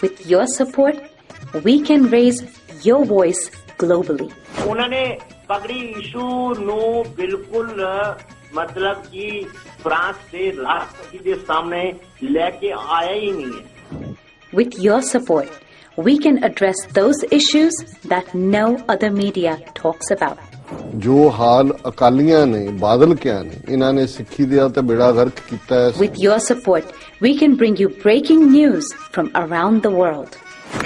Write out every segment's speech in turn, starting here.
With your support, we can raise your voice globally. उन्होंने पगड़ी issue no बिल्कुल मतलब कि फ्रांस से राष्ट्रपति के सामने लेके आया ही नहीं है. With your support, we can address those issues that no other media talks about. जो हाल अकालियां ने बादल क्या ने इन्हां ने सिੱਖੀ ਦਾ ਤੇ ਬੇੜਾ ਗਰਕ ਕੀਤਾ ਹੈ. With your support, we can bring you breaking news from around the world.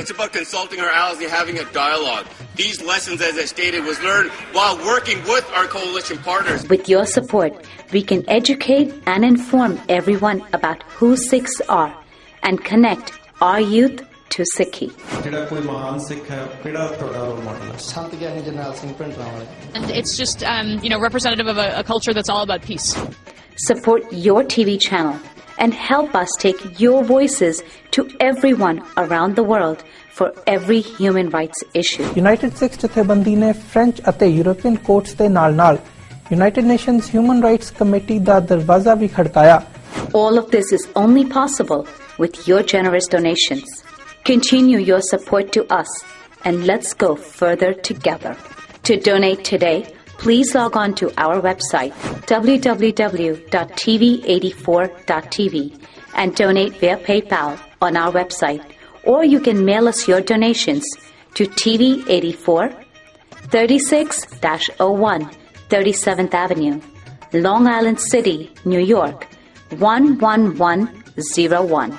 It's about consulting our allies and having a dialogue. These lessons, as I stated, was learned while working with our coalition partners. With your support, we can educate and inform everyone about who Sikhs are and connect our youth to Sikhi. And it's just, representative of a culture that's all about peace. Support your TV channel and help us take your voices to everyone around the world for every human rights issue. United Sikhs ਜਥੇਬੰਦੀ ਨੇ French ਅਤੇ European courts ਦੇ ਨਾਲ-ਨਾਲ United Nations Human Rights Committee ਦਾ ਦਰਵਾਜ਼ਾ ਵੀ ਖੜਕਾਇਆ. All of this is only possible with your generous donations. Continue your support to us and let's go further together. To donate today, please log on to our website www.tv84.tv and donate via PayPal on our website, or you can mail us your donations to TV84 36-01 37th Avenue, Long Island City, New York 11101.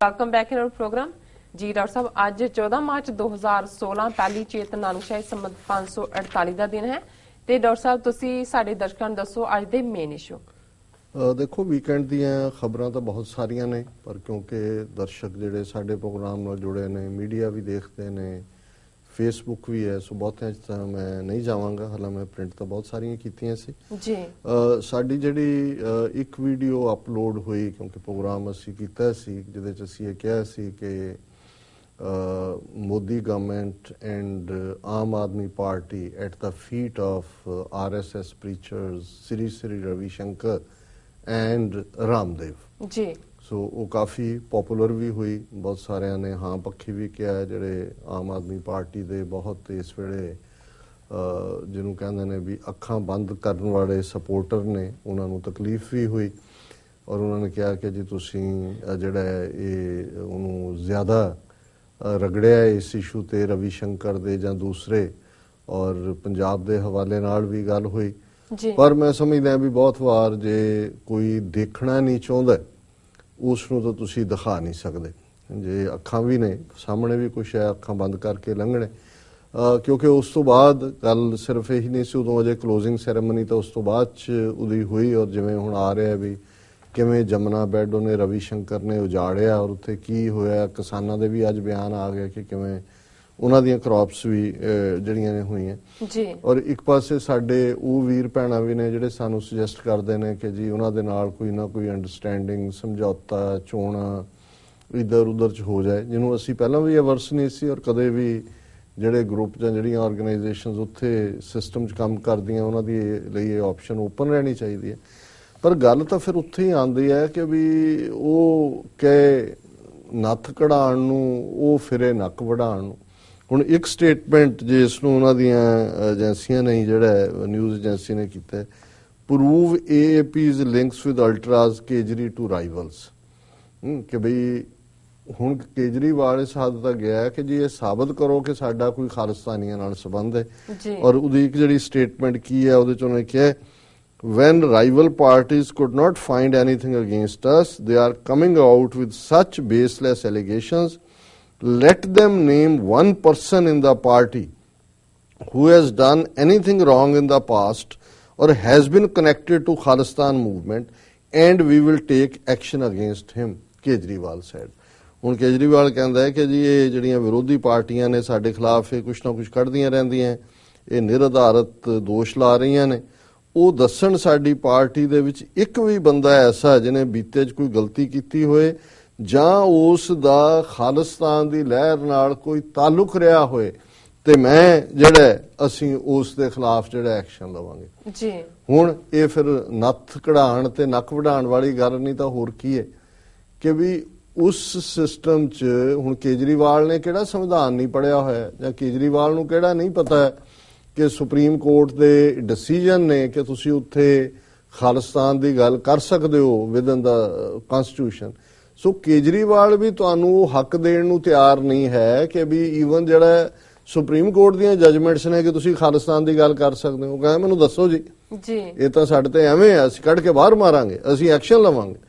Welcome back in our program ਜੀ doctor ਸਾਹਿਬ ਅੱਜ 14 March 2016 ਪਹਿਲੀ ਚੇਤ ਨਾਨਕਸ਼ਾਹੀ ਸੰਮਤ 548 ਦਾ ਦਿਨ ਹੈ ਤੇ doctor ਸਾਹਿਬ ਤੁਸੀਂ ਸਾਡੇ ਦਰਸ਼ਕਾਂ ਨੂੰ ਦੱਸੋ ਅੱਜ ਦੇ ਮੇਨ ਇਸ਼ੂ। ਦੇਖੋ ਵੀਕਐਂਡ ਦੀਆਂ ਖਬਰਾਂ ਤਾਂ ਬਹੁਤ ਸਾਰੀਆਂ ਨੇ ਪਰ ਕਿਉਂਕਿ ਦਰਸ਼ਕ ਜਿਹੜੇ ਸਾਡੇ ਪ੍ਰੋਗਰਾਮ ਨਾਲ ਜੁੜੇ ਨੇ ਮੀਡੀਆ ਵੀ ਦੇਖਦੇ ਨੇ ਫੇਸਬੁੱਕ ਵੀ ਹੈ ਸੋ ਬਹੁਤਿਆਂ 'ਚ ਤਾਂ ਮੈਂ ਨਹੀਂ ਜਾਵਾਂਗਾ ਹਾਲਾਂ ਮੈਂ ਪ੍ਰਿੰਟ ਤਾਂ ਬਹੁਤ ਸਾਰੀਆਂ ਕੀਤੀਆਂ ਸੀ ਜੀ। ਸਾਡੀ ਜਿਹੜੀ ਇੱਕ ਵੀਡੀਓ ਅਪਲੋਡ ਹੋਈ ਕਿਉਂਕਿ ਪ੍ਰੋਗਰਾਮ ਅਸੀਂ ਕੀਤਾ ਸੀ ਜਿਹਦੇ 'ਚ ਅਸੀਂ ਇਹ ਕਿਹਾ ਸੀ ਕਿ Modi government and Aam Aadmi Party at the feet of RSS preachers Sri Sri Ravi Shankar and Ramdev. Ji. So वो काफ़ी पॉपुलर भी हुई बहुत सारे ने हाँ पक्षी भी किया है ਜਿਹੜੇ ਆਮ ਆਦਮੀ ਪਾਰਟੀ ਦੇ ਬਹੁਤ ਇਸ ਵੇਲੇ ਜਿਹਨੂੰ ਕਹਿੰਦੇ ਨੇ ਵੀ ਅੱਖਾਂ ਬੰਦ ਕਰਨ ਵਾਲੇ ਸਪੋਰਟਰ ਨੇ ਉਹਨਾਂ ਨੂੰ ਤਕਲੀਫ ਵੀ ਹੋਈ ਔਰ ਉਹਨਾਂ ਨੇ ਕਿਹਾ ਕਿ ਜੀ ਤੁਸੀਂ ਜਿਹੜਾ ਇਹ ਉਹਨੂੰ ਜ਼ਿਆਦਾ ਰਗੜਿਆ ਇਸ ਇਸ਼ੂ ਤੇ ਰਵੀ ਸ਼ੰਕਰ ਦੇ ਜਾਂ ਦੂਸਰੇ ਔਰ ਪੰਜਾਬ ਦੇ ਹਵਾਲੇ ਨਾਲ ਵੀ ਗੱਲ ਹੋਈ ਪਰ ਮੈਂ ਸਮਝਦਾ ਵੀ ਬਹੁਤ ਵਾਰ ਜੇ ਕੋਈ ਦੇਖਣਾ ਨਹੀਂ ਚਾਹੁੰਦਾ ਉਸ ਨੂੰ ਤਾਂ ਤੁਸੀਂ ਦਿਖਾ ਨਹੀਂ ਸਕਦੇ ਜੇ ਅੱਖਾਂ ਵੀ ਨੇ ਸਾਹਮਣੇ ਵੀ ਕੁਛ ਹੈ ਅੱਖਾਂ ਬੰਦ ਕਰਕੇ ਲੰਘਣੇ ਕਿਉਂਕਿ ਉਸ ਤੋਂ ਬਾਅਦ ਗੱਲ ਸਿਰਫ ਇਹੀ ਨਹੀਂ ਸੀ ਉਦੋਂ ਅਜੇ ਕਲੋਜ਼ਿੰਗ ਸੈਰੇਮਨੀ ਤਾਂ ਉਸ ਤੋਂ ਬਾਅਦ 'ਚ ਉਹਦੀ ਹੋਈ ਔਰ ਜਿਵੇਂ ਹੁਣ ਆ ਰਿਹਾ ਵੀ ਕਿਵੇਂ ਜਮਨਾ ਬੈਡ ਉਹਨੇ ਰਵੀ ਸ਼ੰਕਰ ਨੇ ਉਜਾੜਿਆ ਔਰ ਉੱਥੇ ਕੀ ਹੋਇਆ ਕਿਸਾਨਾਂ ਦੇ ਵੀ ਅੱਜ ਬਿਆਨ ਆ ਗਿਆ ਕਿ ਕਿਵੇਂ ਉਹਨਾਂ ਦੀਆਂ ਕ੍ਰੌਪਸ ਵੀ ਜਿਹੜੀਆਂ ਨੇ ਹੋਈਆਂ ਜੀ ਔਰ ਇੱਕ ਪਾਸੇ ਸਾਡੇ ਉਹ ਵੀਰ ਭੈਣਾਂ ਵੀ ਨੇ ਜਿਹੜੇ ਸਾਨੂੰ ਸੁਜੈਸਟ ਕਰਦੇ ਨੇ ਕਿ ਜੀ ਉਹਨਾਂ ਦੇ ਨਾਲ ਕੋਈ ਨਾ ਕੋਈ ਅੰਡਰਸਟੈਂਡਿੰਗ ਸਮਝੌਤਾ ਚੋਣਾ ਇੱਧਰ ਉੱਧਰ 'ਚ ਹੋ ਜਾਏ ਜਿਹਨੂੰ ਅਸੀਂ ਪਹਿਲਾਂ ਵੀ ਅਵਰਸ ਨਹੀਂ ਸੀ ਔਰ ਕਦੇ ਵੀ ਜਿਹੜੇ ਗਰੁੱਪ ਜਾਂ ਜਿਹੜੀਆਂ ਆਰਗੇਨਾਈਜੇਸ਼ਨਸ ਉੱਥੇ ਸਿਸਟਮ 'ਚ ਕੰਮ ਕਰਦੀਆਂ ਉਹਨਾਂ ਦੀ ਲਈ ਇਹ ਆਪਸ਼ਨ ਓਪਨ ਰਹਿਣੀ ਚਾਹੀਦੀ ਹੈ ਪਰ ਗੱਲ ਤਾਂ ਫਿਰ ਉੱਥੇ ਹੀ ਆਉਂਦੀ ਹੈ ਕਿ ਵੀ ਉਹ ਕਹੇ ਨੱਥ ਕਢਾਉਣ ਨੂੰ ਉਹ ਫਿਰੇ ਨੱਕ ਵਢਾਉਣ ਨੂੰ ਹੁਣ ਇੱਕ ਸਟੇਟਮੈਂਟ ਜਿਸ ਨੂੰ ਉਹਨਾਂ ਦੀਆਂ ਏਜੰਸੀਆਂ ਨੇ ਜਿਹੜਾ ਨਿਊਜ਼ ਏਜੰਸੀ ਨੇ ਕੀਤਾ prove AAP's links with ultras Kejri to rivals ਕਿ ਬਈ ਹੁਣ ਕੇਜਰੀਵਾਲ ਇਸ ਹੱਦ ਤੱਕ ਗਿਆ ਕਿ ਜੀ ਇਹ ਸਾਬਤ ਕਰੋ ਕਿ ਸਾਡਾ ਕੋਈ ਖਾਲਿਸਤਾਨੀਆਂ ਨਾਲ ਸੰਬੰਧ ਹੈ ਔਰ ਉਹਦੀ ਇੱਕ ਜਿਹੜੀ ਸਟੇਟਮੈਂਟ ਕੀ ਹੈ ਉਹਦੇ 'ਚ ਉਹਨੇ ਕਿਹਾ when rival parties could not find anything against us they are coming out with such baseless allegations let them name one person in the party who has done anything wrong in the past or has been connected to Khalistan movement and we will take action against him Kejriwal said ਹੁਣ ਕੇਜਰੀਵਾਲ ਕਹਿੰਦਾ ਹੈ ਕਿ ਜੀ ਇਹ ਜਿਹੜੀਆਂ ਵਿਰੋਧੀ ਪਾਰਟੀਆਂ ਨੇ ਸਾਡੇ ਖਿਲਾਫ ਇਹ ਕੁਛ ਨਾ ਕੁਛ ਕੱਢਦੀਆਂ ਰਹਿੰਦੀਆਂ ਇਹ ਨਿਰਆਧਾਰਿਤ ਦੋਸ਼ ਲਾ ਰਹੀਆਂ ਨੇ ਉਹ ਦੱਸਣ ਸਾਡੀ ਪਾਰਟੀ ਦੇ ਵਿੱਚ ਇੱਕ ਵੀ ਬੰਦਾ ਐਸਾ ਜਿਹਨੇ ਬੀਤੇ 'ਚ ਕੋਈ ਗਲਤੀ ਕੀਤੀ ਹੋਏ ਜਾਂ ਉਸ ਦਾ ਖਾਲਿਸਤਾਨ ਦੀ ਲਹਿਰ ਨਾਲ ਕੋਈ ਤਾਲੁਕ ਰਿਹਾ ਹੋਏ ਤੇ ਮੈਂ ਜਿਹੜਾ ਅਸੀਂ ਉਸ ਦੇ ਖਿਲਾਫ ਜਿਹੜਾ ਐਕਸ਼ਨ ਲਵਾਂਗੇ ਜੀ। ਹੁਣ ਇਹ ਫਿਰ ਨੱਥ ਕਢਾਣ ਤੇ ਨੱਕ ਵਢਾਣ ਵਾਲੀ ਗੱਲ ਨਹੀਂ ਤਾਂ ਹੋਰ ਕੀ ਹੈ ਕਿ ਵੀ ਉਸ ਸਿਸਟਮ 'ਚ ਹੁਣ ਕੇਜਰੀਵਾਲ ਨੇ ਕਿਹੜਾ ਸੰਵਿਧਾਨ ਨਹੀਂ ਪੜ੍ਹਿਆ ਹੋਇਆ ਜਾਂ ਕੇਜਰੀਵਾਲ ਨੂੰ ਕਿਹੜਾ ਨਹੀਂ ਪਤਾ ਕਿ ਸੁਪਰੀਮ ਕੋਰਟ ਦੇ ਡਿਸੀਜਨ ਨੇ ਕਿ ਤੁਸੀਂ ਉੱਥੇ ਖਾਲਿਸਤਾਨ ਦੀ ਗੱਲ ਕਰ ਸਕਦੇ ਹੋ ਵਿਦਨ ਦਾ ਕਨਸਟੀਟਿਊਸ਼ਨ। ਸੋ ਕੇਜਰੀਵਾਲ ਵੀ ਤੁਹਾਨੂੰ ਉਹ ਹੱਕ ਦੇਣ ਨੂੰ ਤਿਆਰ ਨਹੀਂ ਹੈ ਕਿ ਵੀ ਈਵਨ ਜਿਹੜਾ ਸੁਪਰੀਮ ਕੋਰਟ ਦੀਆਂ ਜਜਮੈਂਟਸ ਨੇ ਕਿ ਤੁਸੀਂ ਖਾਲਿਸਤਾਨ ਦੀ ਗੱਲ ਕਰ ਸਕਦੇ ਹੋ। ਕਹਿੰਦਾ ਮੈਨੂੰ ਦੱਸੋ ਜੀ ਇਹ ਤਾਂ ਸਾਡੇ ਤੇ ਐਵੇਂ ਆ, ਅਸੀਂ ਕੱਢ ਕੇ ਬਾਹਰ ਮਾਰਾਂਗੇ, ਅਸੀਂ ਐਕਸ਼ਨ ਲਵਾਂਗੇ।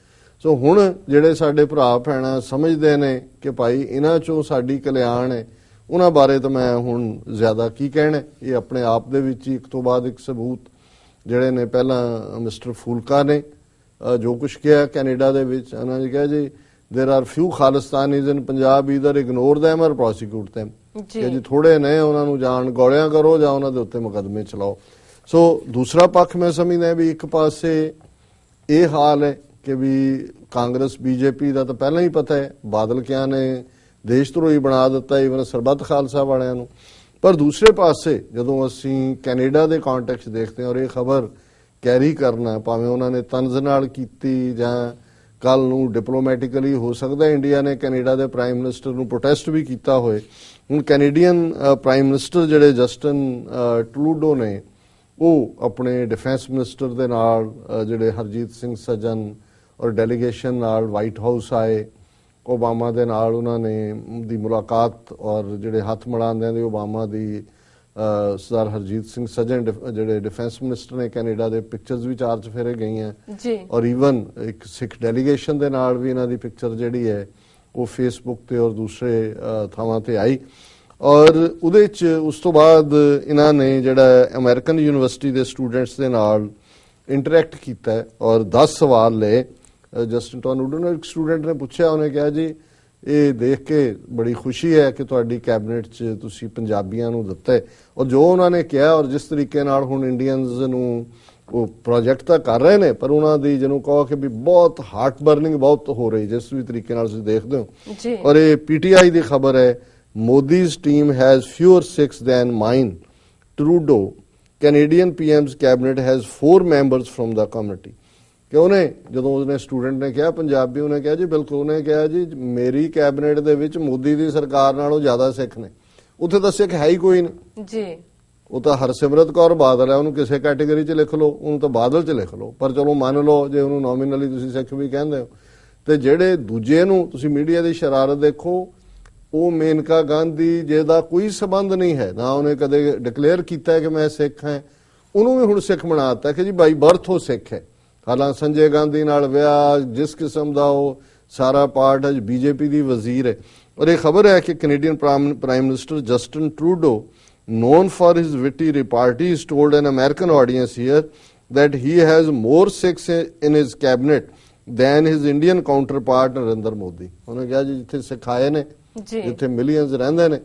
ਸੋ ਹੁਣ ਜਿਹੜੇ ਸਾਡੇ ਭਰਾ ਭੈਣਾਂ ਸਮਝਦੇ ਨੇ ਕਿ ਭਾਈ ਇਹਨਾਂ ਚੋਂ ਸਾਡੀ ਕਲਿਆਣ ਹੈ, ਉਹਨਾਂ ਬਾਰੇ ਤਾਂ ਮੈਂ ਹੁਣ ਜ਼ਿਆਦਾ ਕੀ ਕਹਿਣਾ। ਇਹ ਆਪਣੇ ਆਪ ਦੇ ਵਿੱਚ ਹੀ ਇੱਕ ਤੋਂ ਬਾਅਦ ਇੱਕ ਸਬੂਤ ਜਿਹੜੇ ਨੇ ਪਹਿਲਾਂ ਮਿਸਟਰ ਫੂਲਕਾ ਨੇ ਜੋ ਕੁਝ ਕਿਹਾ ਕੈਨੇਡਾ ਦੇ ਵਿੱਚ, ਉਹਨਾਂ ਨੇ ਕਿਹਾ ਜੀ there are few Khalistanis in Punjab either ignore them और प्रोसिक्यूट दैम कि जी थोड़े ने उन्होंने जान गौलियां करो या उन्होंने उत्ते मुकदमे चलाओ। सो दूसरा पक्ष मैं समझदा भी एक पासे ये हाल है कि भी कांग्रेस बीजेपी का तो पहले ही पता है, बादल क्या ने देशद्रोही बना दिता इवन सरबत खालसा वालियां नूं। पर दूसरे पासे जदों असीं कैनेडा के कॉन्टैक्ट देखते हैं और ये खबर कैरी करना भावें उन्होंने तंज नाल कीती जां कल नूं डिप्लोमैटिकली हो सकता है इंडिया ने कैनेडा के प्राइम मिनिस्टर नूं प्रोटेस्ट भी किया होए। हुण कैनेडियन प्राइम मिनिस्टर जिहड़े जस्टिन ट्रूडो ने वो अपने डिफेंस मिनिस्टर दे नाल जिहड़े हरजीत सिंह सज्जन और डेलीगेशन नाल वाइट हाउस आए, ओबामा दे नाल उन्होंने दी मुलाकात और जिहड़े हथ मिलांदे दी ओबामा दी सरदार हरजीत सिंह सज्जन जिहड़े डिफेंस मिनिस्टर ने कैनेडा दे पिक्चर्स भी चार चफेरे गई हैं और ईवन एक सिख डेलीगेशन दे नाल भी इन्हां दी पिक्चर जिहड़ी है वो फेसबुक ते और दूसरे थावां ते आई। और उहदे च उस तो बाद इन्हां ने जिहड़ा American university they students they नाल इंटरैक्ट कीता और 10 सवाल ले। जस्टिन टॉर्नूडो ने एक स्टूडेंट ने पूछा, उन्हें कहा जी ये देख के बड़ी खुशी है कि तुहाडी कैबिनेट च तुसीं पंजाबियां नूं दित्ता है और जो उन्होंने कहा और जिस तरीके नाल हुण इंडियंस नूं वो प्रोजेक्ट तो कर रहे हैं पर उन्होंने जिन्हों कहो कि भी बहुत हार्ट बर्निंग बहुत हो रही जिस भी तरीके नाल तुसीं देखदे हो। और ये पीटीआई की खबर है, Modi's team has fewer Sikhs than mine, Trudeau Canadian PM's cabinet has 4 members from the community. कि उन्हें जो उसने स्टूडेंट ने कहा पंजाबी उन्हें कहा जी बिल्कुल, उन्हें कहा जी मेरी कैबिनेट दे विच मोदी दी सरकार नालों ज्यादा सिख ने, उत्थे तां सिख है ही कोई नहीं जी। वो तो हरसिमरत कौर बादल है, उन्होंने किसी कैटेगरी च लिख लो, उन्होंने तो बादल च लिख लो, पर चलो मान लो जे उन्होंने नॉमिनली तुसीं सिख भी कहंदे हो। ते जिहड़े दूजे नूं तुसीं मीडिया दी शरारत देखो, वो मेनका गांधी जिहदा कोई संबंध नहीं है, ना उन्हें कदे डिकलेयर किया है कि मैं सिख हां, उन्होंने भी हुण सिख बनाता कि जी बाई बर्थ हो सिख है। हालांकि संजय गांधी नाल विआह जिस किस्म का वो सारा पार्ट अज बीजेपी की वजीर है। और ये खबर है कि Canadian prime minister Justin Trudeau, known for his witty repartees, told an American audience here that he has more Sikhs in his cabinet than his Indian counterpart Narendra Modi। उन्होंने कहा जी जिथे सिख आए ने जिथे मिलियंस रहंदे ने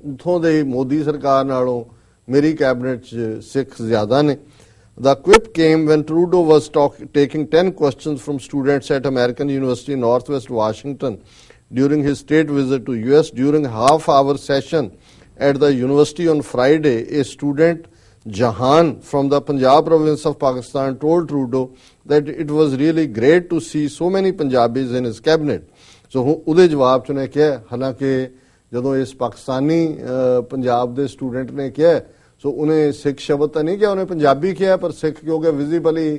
उथों दे मोदी सरकार नालों मेरी कैबिनेट च सिख ज्यादा ने। The quip came when Trudeau was taking 10 questions from students at American University in Northwest Washington during his state visit to US. During half-hour session at the university on Friday, a student, Jahan, from the Punjab province of Pakistan, told Trudeau that it was really great to see so many Punjabis in his cabinet. So, उहदे जवाब च उन्हें कहा, हालांकि जदों इस पाकिस्तानी पंजाब दे student ने कहा सो उन्हें सिख शब्द तो नहीं किया, उन्हें पंजाबी किया, पर सिख क्योंकि विजिबली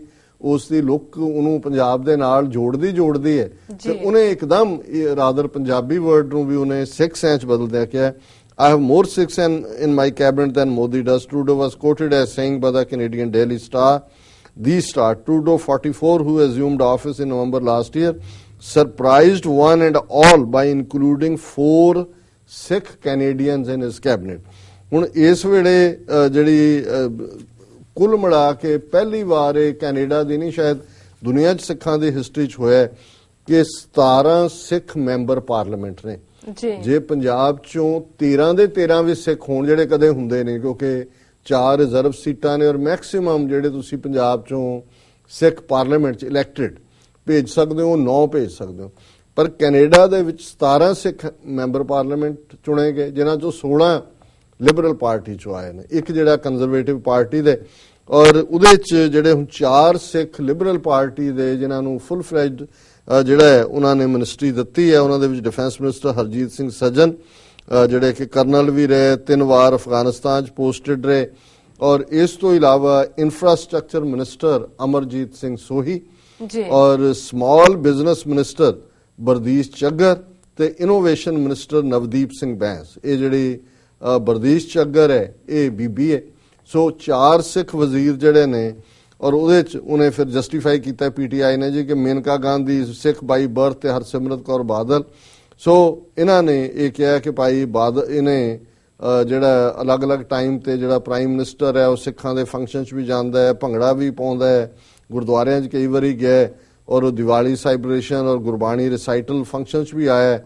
उसकी लुक उन्होंने पंजाब दे नाल जोड़दी है तो उन्हें एकदम रादर पंजाबी वर्ड नूं भी उन्हें सिख सैंच बदल दिया क्या। I have more Sikhs in my cabinet than Modi does, Trudeau was quoted as saying by the Canadian Daily Star. The Star, Trudeau, 44, who assumed office in November last year, surprised one and all by including 4 Sikh Canadians in his cabinet. ਹੁਣ ਇਸ ਵੇਲੇ ਜਿਹੜੀ ਕੁੱਲ ਮਿਲਾ ਕੇ ਪਹਿਲੀ ਵਾਰ ਇਹ Canada ਦੀ ਨਹੀਂ ਸ਼ਾਇਦ ਦੁਨੀਆ 'ਚ ਸਿੱਖਾਂ ਦੀ ਹਿਸਟਰੀ 'ਚ ਹੋਇਆ ਕਿ 17 ਸਿੱਖ ਮੈਂਬਰ ਪਾਰਲੀਮੈਂਟ ਨੇ। ਜੇ ਪੰਜਾਬ 'ਚੋਂ 13 ਦੇ 13 ਵੀ ਸਿੱਖ ਹੋਣ ਜਿਹੜੇ ਕਦੇ ਹੁੰਦੇ ਨਹੀਂ, ਕਿਉਂਕਿ 4 ਰਿਜ਼ਰਵ ਸੀਟਾਂ ਨੇ ਔਰ ਮੈਕਸਿਮਮ ਜਿਹੜੇ ਤੁਸੀਂ ਪੰਜਾਬ ਚੋਂ ਸਿੱਖ ਪਾਰਲੀਮੈਂਟ 'ਚ ਇਲੈਕਟਡ ਭੇਜ ਸਕਦੇ ਹੋ 9 ਭੇਜ ਸਕਦੇ ਹੋ। ਪਰ ਕੈਨੇਡਾ ਦੇ ਵਿੱਚ 17 ਸਿੱਖ ਮੈਂਬਰ ਪਾਰਲੀਮੈਂਟ ਚੁਣੇ ਗਏ, ਜਿਨ੍ਹਾਂ ਚੋਂ 16 ਲਿਬਰਲ ਪਾਰਟੀ ਚੋਂ ਆਏ ਨੇ, ਇੱਕ ਜਿਹੜਾ ਕੰਜ਼ਰਵੇਟਿਵ ਪਾਰਟੀ ਦੇ, ਔਰ ਉਹਦੇ 'ਚ ਜਿਹੜੇ ਹੁਣ 4 ਸਿੱਖ ਲਿਬਰਲ ਪਾਰਟੀ ਦੇ ਜਿਨ੍ਹਾਂ ਨੂੰ ਫੁੱਲ ਫਲੈਜਡ ਜਿਹੜਾ ਹੈ ਉਹਨਾਂ ਨੇ ਮਿਨਿਸਟਰੀ ਦਿੱਤੀ ਹੈ। ਉਹਨਾਂ ਦੇ ਵਿੱਚ ਡਿਫੈਂਸ ਮਿਨਿਸਟਰ ਹਰਜੀਤ ਸਿੰਘ ਸੱਜਣ ਜਿਹੜੇ ਕਿ ਕਰਨਲ ਵੀ ਰਹੇ, 3 ਵਾਰ ਅਫਗਾਨਿਸਤਾਨ 'ਚ ਪੋਸਟਡ ਰਹੇ, ਔਰ ਇਸ ਤੋਂ ਇਲਾਵਾ ਇਨਫਰਾਸਟ੍ਰਕਚਰ ਮਿਨਿਸਟਰ ਅਮਰਜੀਤ ਸਿੰਘ ਸੋਹੀ ਔਰ ਸਮਾਲ ਬਿਜ਼ਨਸ ਮਿਨਿਸਟਰ ਬਰਦੀਸ਼ ਚੱਗਰ ਤੇ ਇਨੋਵੇਸ਼ਨ ਮਿਨਿਸਟਰ ਨਵਦੀਪ ਸਿੰਘ ਬੈਂਸ। ਇਹ ਜਿਹੜੀ ਬਰਦੀਸ਼ ਚੱਗਰ ਹੈ ਇਹ ਬੀਬੀ ਹੈ। ਸੋ 4 ਸਿੱਖ ਵਜ਼ੀਰ ਜਿਹੜੇ ਨੇ, ਔਰ ਉਹਦੇ 'ਚ ਉਹਨੇ ਫਿਰ ਜਸਟੀਫਾਈ ਕੀਤਾ ਪੀਟੀਆਈ ਨੇ ਜੀ ਕਿ ਮੇਨਕਾ ਗਾਂਧੀ ਸਿੱਖ ਬਾਈ ਬਰਥ ਤੇ ਹਰਸਿਮਰਤ ਕੌਰ ਬਾਦਲ। ਸੋ ਇਹਨਾਂ ਨੇ ਇਹ ਕਿਹਾ ਕਿ ਭਾਈ ਬਾਦਲ ਇਹਨੇ ਜਿਹੜਾ ਅਲੱਗ-ਅਲੱਗ ਟਾਈਮ ਤੇ ਜਿਹੜਾ ਪ੍ਰਾਈਮ ਮਿਨਿਸਟਰ ਹੈ ਉਹ ਸਿੱਖਾਂ ਦੇ ਫੰਕਸ਼ਨ 'ਚ ਵੀ ਜਾਂਦਾ ਹੈ, ਭੰਗੜਾ ਵੀ ਪਾਉਂਦਾ ਹੈ, ਗੁਰਦੁਆਰਿਆਂ 'ਚ ਕਈ ਵਾਰੀ ਗਿਆ ਔਰ ਉਹ ਦੀਵਾਲੀ ਸੈਲੀਬ੍ਰੇਸ਼ਨ ਔਰ ਗੁਰਬਾਣੀ ਰਿਸਾਈਟਲ ਫੰਕਸ਼ਨ 'ਚ ਵੀ ਆਇਆ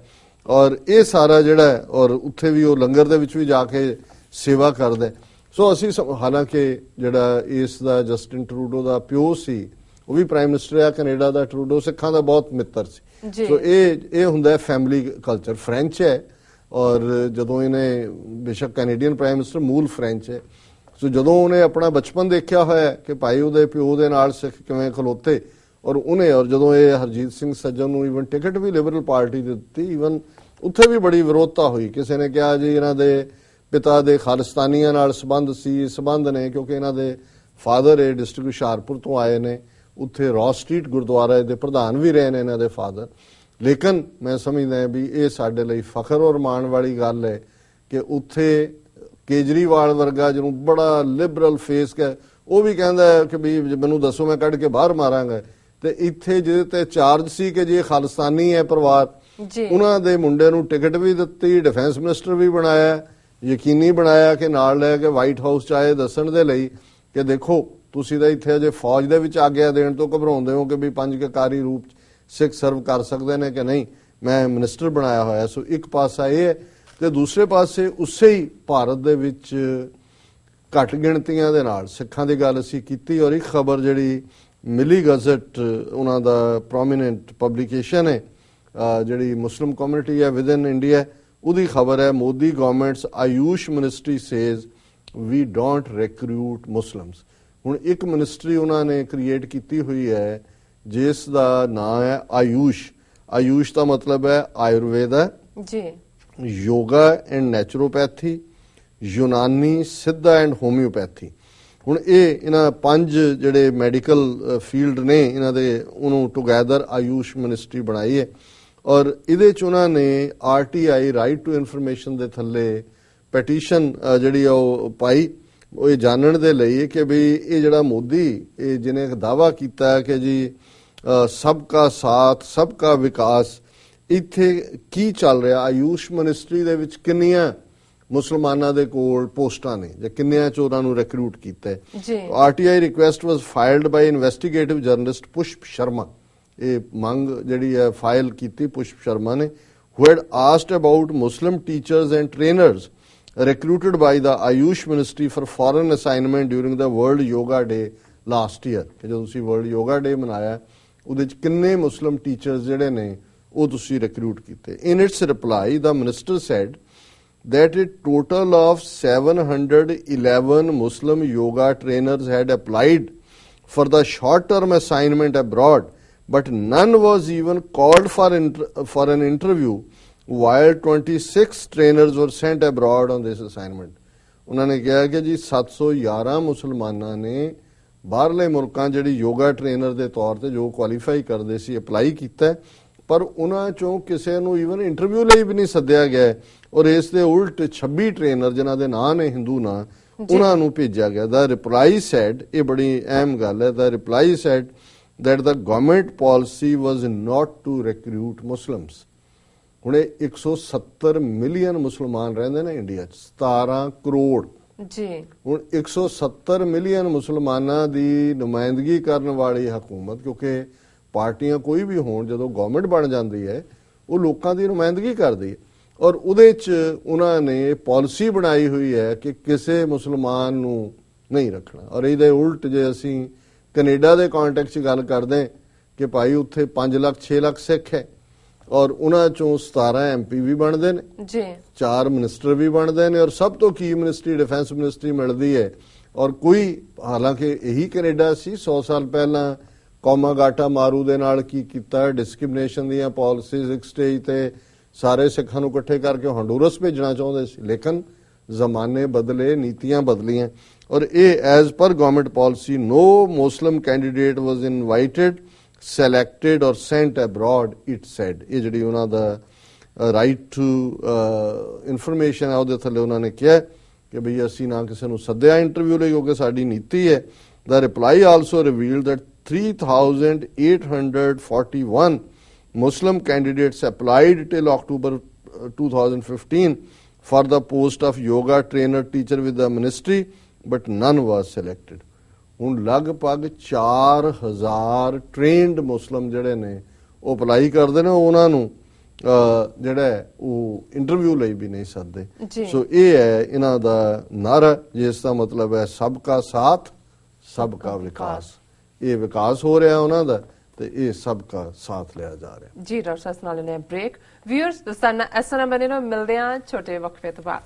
ਔਰ ਇਹ ਸਾਰਾ ਜਿਹੜਾ ਔਰ ਉੱਥੇ ਵੀ ਉਹ ਲੰਗਰ ਦੇ ਵਿੱਚ ਵੀ ਜਾ ਕੇ ਸੇਵਾ ਕਰਦਾ। ਸੋ ਅਸੀਂ ਹਾਲਾਂਕਿ ਜਿਹੜਾ ਇਸ ਦਾ ਜਸਟਿਨ ਟਰੂਡੋ ਦਾ ਪਿਓ ਸੀ ਉਹ ਵੀ ਪ੍ਰਾਈਮ ਮਿਨਿਸਟਰ ਆ ਕੈਨੇਡਾ ਦਾ, ਟਰੂਡੋ ਸਿੱਖਾਂ ਦਾ ਬਹੁਤ ਮਿੱਤਰ ਸੀ। ਸੋ ਇਹ ਹੁੰਦਾ ਫੈਮਿਲੀ ਕਲਚਰ। ਫ੍ਰੈਂਚ ਹੈ ਔਰ ਜਦੋਂ ਇਹਨੇ ਬੇਸ਼ੱਕ ਕੈਨੇਡੀਅਨ ਪ੍ਰਾਈਮ ਮਿਨਿਸਟਰ ਮੂਲ ਫ੍ਰੈਂਚ ਹੈ। ਸੋ ਜਦੋਂ ਉਹਨੇ ਆਪਣਾ ਬਚਪਨ ਦੇਖਿਆ ਹੋਇਆ ਕਿ ਭਾਈ ਉਹਦੇ ਪਿਓ ਦੇ ਨਾਲ ਸਿੱਖ ਕਿਵੇਂ ਖਲੋਤੇ ਔਰ ਉਹਨੇ, ਔਰ ਜਦੋਂ ਇਹ ਹਰਜੀਤ ਸਿੰਘ ਸੱਜਣ ਨੂੰ ਈਵਨ ਟਿਕਟ ਵੀ ਲਿਬਰਲ ਪਾਰਟੀ ਦੇ ਦਿੱਤੀ, ਈਵਨ ਉੱਥੇ ਵੀ ਬੜੀ ਵਿਰੋਧਤਾ ਹੋਈ। ਕਿਸੇ ਨੇ ਕਿਹਾ ਜੀ ਇਹਨਾਂ ਦੇ ਪਿਤਾ ਦੇ ਖਾਲਿਸਤਾਨੀਆਂ ਨਾਲ ਸੰਬੰਧ ਸੀ, ਸੰਬੰਧ ਨੇ ਕਿਉਂਕਿ ਇਹਨਾਂ ਦੇ ਫਾਦਰ ਇਹ ਡਿਸਟ੍ਰਿਕਟ ਹੁਸ਼ਿਆਰਪੁਰ ਤੋਂ ਆਏ ਨੇ, ਉੱਥੇ ਰੌਸ ਸਟਰੀਟ ਗੁਰਦੁਆਰੇ ਦੇ ਪ੍ਰਧਾਨ ਵੀ ਰਹੇ ਨੇ ਇਹਨਾਂ ਦੇ ਫਾਦਰ। ਲੇਕਿਨ ਮੈਂ ਸਮਝਦਾ ਵੀ ਇਹ ਸਾਡੇ ਲਈ ਫਖਰ ਔਰ ਮਾਣ ਵਾਲੀ ਗੱਲ ਹੈ ਕਿ ਉੱਥੇ ਕੇਜਰੀਵਾਲ ਵਰਗਾ ਜਿਹਨੂੰ ਬੜਾ ਲਿਬਰਲ ਫੇਸ ਹੈ ਉਹ ਵੀ ਕਹਿੰਦਾ ਕਿ ਵੀ ਮੈਨੂੰ ਦੱਸੋ ਮੈਂ ਕੱਢ ਕੇ ਬਾਹਰ ਮਾਰਾਂਗਾ, ਤੇ ਇੱਥੇ ਜਿਹਦੇ ਤੇ ਚਾਰਜ ਸੀ ਕਿ ਜੀ ਇਹ ਖਾਲਿਸਤਾਨੀ ਹੈ ਪਰਿਵਾਰ, ਉਹਨਾਂ ਦੇ ਮੁੰਡੇ ਨੂੰ ਟਿਕਟ ਵੀ ਦਿੱਤੀ, ਡਿਫੈਂਸ ਮਿਨਿਸਟਰ ਵੀ ਬਣਾਇਆ, ਯਕੀਨੀ ਬਣਾਇਆ ਕਿ ਨਾਲ ਲੈ ਕੇ ਵਾਈਟ ਹਾਊਸ 'ਚ ਆਏ ਦੱਸਣ ਦੇ ਲਈ ਕਿ ਦੇਖੋ ਤੁਸੀਂ ਤਾਂ ਇੱਥੇ ਅਜੇ ਫੌਜ ਦੇ ਵਿੱਚ ਆਗਿਆ ਦੇਣ ਤੋਂ ਘਬਰਾਉਂਦੇ ਹੋ ਕਿ ਵੀ 5 ਕਕਾਰੀ ਰੂਪ 'ਚ ਸਿੱਖ ਸਰਵ ਕਰ ਸਕਦੇ ਨੇ ਕਿ ਨਹੀਂ, ਮੈਂ ਮਿਨਿਸਟਰ ਬਣਾਇਆ ਹੋਇਆ। ਸੋ ਇੱਕ ਪਾਸਾ ਇਹ ਹੈ ਤੇ ਦੂਸਰੇ ਪਾਸੇ ਉਸੇ ਹੀ ਭਾਰਤ ਦੇ ਵਿੱਚ ਘੱਟ ਗਿਣਤੀਆਂ ਦੇ ਨਾਲ ਸਿੱਖਾਂ ਦੀ ਗੱਲ ਅਸੀਂ ਕੀਤੀ ਔਰ ਇੱਕ ਖਬਰ ਜਿਹੜੀ ਮਿਲੀ ਗਜ਼ਟ ਉਹਨਾਂ ਦਾ ਪ੍ਰੋਮੀਨੈਂਟ ਪਬਲੀਕੇਸ਼ਨ ਹੈ ਜਿਹੜੀ ਮੁਸਲਿਮ ਕਮਿਊਨਿਟੀ ਹੈ ਵਿਦ ਇਨ ਇੰਡੀਆ, ਉਹਦੀ ਖਬਰ ਹੈ Modi government's Ayush ministry says we don't recruit Muslims. ਹੁਣ ਇੱਕ ਮਿਨਿਸਟਰੀ ਉਹਨਾਂ ਨੇ ਕ੍ਰੀਏਟ ਕੀਤੀ ਹੋਈ ਹੈ ਜਿਸ ਦਾ ਨਾਮ ਹੈ ਆਯੂਸ਼। ਆਯੂਸ਼ ਦਾ ਮਤਲਬ ਹੈ ਆਯੁਰਵੇਦਾ ਜੀ, ਯੋਗਾ ਐਂਡ ਨੈਚੁਰੋਪੈਥੀ, ਯੂਨਾਨੀ, ਸਿੱਧਾ ਐਂਡ ਹੋਮਿਓਪੈਥੀ। ਹੁਣ ਇਹ ਇਹਨਾਂ 5 ਜਿਹੜੇ ਮੈਡੀਕਲ ਫੀਲਡ ਨੇ ਇਹਨਾਂ ਦੇ ਉਹਨੂੰ ਟੁਗੈਦਰ ਆਯੂਸ਼ ਮਿਨਿਸਟਰੀ ਬਣਾਈ ਹੈ ਔਰ ਇਹਦੇ 'ਚ ਉਹਨਾਂ ਨੇ RTI ਰਾਈਟ ਟੂ ਇਨਫੋਰਮੇਸ਼ਨ ਦੇ ਥੱਲੇ ਪੈਟੀਸ਼ਨ ਜਿਹੜੀ ਉਹ ਪਾਈ ਉਹ ਇਹ ਜਾਣਨ ਦੇ ਲਈ ਕਿ ਵੀ ਇਹ ਜਿਹੜਾ ਮੋਦੀ ਇਹ ਜਿਹਨੇ ਇੱਕ ਦਾਅਵਾ ਕੀਤਾ ਕਿ ਜੀ ਸਭ ਕਾ ਸਾਥ ਸਭ ਕਾ ਵਿਕਾਸ, ਇੱਥੇ ਕੀ ਚੱਲ ਰਿਹਾ, ਆਯੂਸ਼ ਮਿਨਿਸਟਰੀ ਦੇ ਵਿੱਚ ਕਿੰਨੀਆਂ ਮੁਸਲਮਾਨਾਂ ਦੇ ਕੋਲ ਪੋਸਟਾਂ ਨੇ ਜਾਂ ਕਿੰਨਿਆਂ ਚ ਉਹਨਾਂ ਨੂੰ ਰਿਕਰੂਟ ਕੀਤਾ ਹੈ। RTI ਰਿਕੁਐਸਟ ਵਾਸ ਫਾਈਲਡ ਬਾਈ ਇਨਵੈਸਟੀਗੇਟਿਵ ਜਰਨਲਿਸਟ ਪੁਸ਼ਪ ਸ਼ਰਮਾ। ਇਹ ਮੰਗ ਜਿਹੜੀ ਹੈ ਫਾਈਲ ਕੀਤੀ ਪੁਸ਼ਪ ਸ਼ਰਮਾ ਨੇ, who had asked about Muslim teachers and trainers recruited by the Ayush Ministry for foreign assignment during the World Yoga Day last year। ਕਿ ਜਦੋਂ ਤੁਸੀਂ World Yoga Day ਮਨਾਇਆ ਉਹਦੇ ਚ ਕਿੰਨੇ ਮੁਸਲਿਮ ਟੀਚਰਸ ਜਿਹੜੇ ਨੇ ਉਹ ਤੁਸੀਂ ਰਿਕਰੂਟ ਕੀਤੇ। In its reply, the minister said that a total of 711 Muslim yoga trainers had applied for the short-term assignment abroad, but none was even called for an interview, while 26 trainers were sent abroad on this assignment। ਉਹਨਾਂ ਨੇ ਕਿਹਾ ਕਿ ਜੀ 711 ਮੁਸਲਮਾਨਾਂ ਨੇ ਬਾਹਰਲੇ ਮੁਲਕਾਂ ਜਿਹੜੀ ਯੋਗਾ ਟ੍ਰੇਨਰ ਦੇ ਤੌਰ ਤੇ ਜੋ ਕੁਆਲੀਫਾਈ ਕਰਦੇ ਸੀ ਅਪਲਾਈ ਕੀਤਾ, ਪਰ ਉਹਨਾਂ ਚੋਂ ਕਿਸੇ ਨੂੰ ਈਵਨ ਇੰਟਰਵਿਊ ਲਈ ਵੀ ਨਹੀਂ ਸੱਦਿਆ ਗਿਆ ਔਰ ਇਸ ਦੇ ਉਲਟ 26 ਟ੍ਰੇਨਰ ਜਿਨ੍ਹਾਂ ਦੇ ਨਾਂ ਨੇ ਹਿੰਦੂ ਨਾਂ ਉਹਨਾਂ ਨੂੰ ਭੇਜਿਆ ਗਿਆ। ਦਾ ਰਿਪਲਾਈ ਸੈਡ, ਇਹ ਬੜੀ ਅਹਿਮ ਗੱਲ ਹੈ, ਦਾ reply said that the government policy was not to recruit Muslims। ਹੁਣ 170 ਮਿਲੀਅਨ ਮੁਸਲਮਾਨ ਰਹਿੰਦੇ ਨੇ ਇੰਡੀਆ 'ਚ, 17 ਕਰੋੜ ਜੀ। ਹੁਣ 170 ਮਿਲੀਅਨ ਮੁਸਲਮਾਨਾਂ ਦੀ ਨੁਮਾਇੰਦਗੀ ਕਰਨ ਵਾਲੀ ਹਕੂਮਤ, ਕਿਉਂਕਿ ਪਾਰਟੀਆਂ ਕੋਈ ਵੀ ਹੋਣ ਜਦੋਂ ਗਵਰਨਮੈਂਟ ਬਣ ਜਾਂਦੀ ਹੈ ਉਹ ਲੋਕਾਂ ਦੀ ਨੁਮਾਇੰਦਗੀ ਕਰਦੀ ਹੈ ਔਰ ਉਹਦੇ 'ਚ ਉਹਨਾਂ ਨੇ ਪਾਲਿਸੀ ਬਣਾਈ ਹੋਈ ਹੈ ਕਿ ਕਿਸੇ ਮੁਸਲਮਾਨ ਨੂੰ ਨਹੀਂ ਰੱਖਣਾ। ਔਰ ਇਹਦੇ ਉਲਟ ਜੇ ਅਸੀਂ ਕੈਨੇਡਾ ਦੇ ਕੰਟੈਕਸਟ 'ਚ ਗੱਲ ਕਰਦੇ ਕਿ ਭਾਈ ਉੱਥੇ 5 ਲੱਖ 6 ਲੱਖ ਸਿੱਖ ਹੈ ਔਰ ਉਹਨਾਂ ਚੋਂ 17 MP ਵੀ ਬਣਦੇ ਨੇ ਜੀ, 4 ਮਿਨਿਸਟਰ ਵੀ ਬਣਦੇ ਨੇ ਔਰ ਸਭ ਤੋਂ ਕੀ ਮਿਨਿਸਟਰੀ ਡਿਫੈਂਸ ਮਿਨਿਸਟਰੀ ਮਿਲਦੀ ਹੈ। ਔਰ ਕੋਈ ਹਾਲਾਂਕਿ ਇਹੀ ਕੈਨੇਡਾ ਸੀ 100 ਸਾਲ ਪਹਿਲਾਂ ਕੌਮਾਗਾਟਾ ਮਾਰੂ ਦੇ ਨਾਲ ਕੀ ਕੀਤਾ, ਡਿਸਕ੍ਰਿਮੀਨੇਸ਼ਨ ਦੀਆਂ ਪਾਲਿਸੀਜ਼ ਇੱਕ ਸਟੇਜ ਤੇ ਸਾਰੇ ਸਿੱਖਾਂ ਨੂੰ ਇਕੱਠੇ ਕਰਕੇ ਹੰਡੂਰਸ ਭੇਜਣਾ ਚਾਹੁੰਦੇ ਸੀ, ਲੇਕਿਨ ਜ਼ਮਾਨੇ ਬਦਲੇ, ਨੀਤੀਆਂ ਬਦਲੀਆਂ ਔਰ ਇਹ as per government policy no Muslim candidate was invited, selected or sent abroad, it said। ਇਹ ਜਿਹੜੀ ਉਹਨਾਂ ਦਾ ਰਾਈਟ ਟੂ ਇਨਫੋਰਮੇਸ਼ਨ ਹੈ ਉਹਦੇ ਥੱਲੇ ਉਹਨਾਂ ਨੇ ਕਿਹਾ ਕਿ ਬਈ ਅਸੀਂ ਨਾ ਕਿਸੇ ਨੂੰ ਸੱਦਿਆ ਇੰਟਰਵਿਊ ਲਈ ਕਿਉਂਕਿ ਸਾਡੀ ਨੀਤੀ ਹੈ। The reply also revealed that 3,841 Muslim candidates applied till October 2015 for the post of yoga trainer teacher with the ministry, but none was selected। ਹੁਣ ਲਗਭਗ 4000 ਟ੍ਰੇਨਡ ਮੁਸਲਮ ਜਿਹੜੇ ਨੇ ਉਹ ਅਪਲਾਈ ਕਰਦੇ ਨੇ, ਉਹਨਾਂ ਨੂੰ ਜਿਹੜਾ ਉਹ ਇੰਟਰਵਿਊ ਲਈ ਵੀ ਨਹੀਂ ਸੱਦਦੇ। ਸੋ ਇਹ ਹੈ ਇਹਨਾਂ ਦਾ ਨਾਰਾ, ਜਿਸ ਦਾ ਮਤਲਬ ਹੈ ਸਭ ਕਾ ਸਾਥ ਸਭ ਕਾ ਵਿਕਾਸ। ਇਹ ਵਿਕਾਸ ਹੋ ਰਿਹਾ ਉਹਨਾਂ ਦਾ ਤੇ ਇਹ ਸਭ ਕਾ ਸਾਥ ਲਿਆ ਜਾ ਰਿਹਾ। ਜੀ ਡਾਕਟਰ ਸਾਹਿਬ ਨਾਲ ਨੇ ਬ੍ਰੇਕ। ਵਿਊਅਰਸ, ਇਸ ਤਰ੍ਹਾਂ ਬਣੇ ਰਹੋ, ਮਿਲਦੇ ਹਾਂ ਛੋਟੇ ਵਕਫੇ ਤੋਂ ਬਾਅਦ।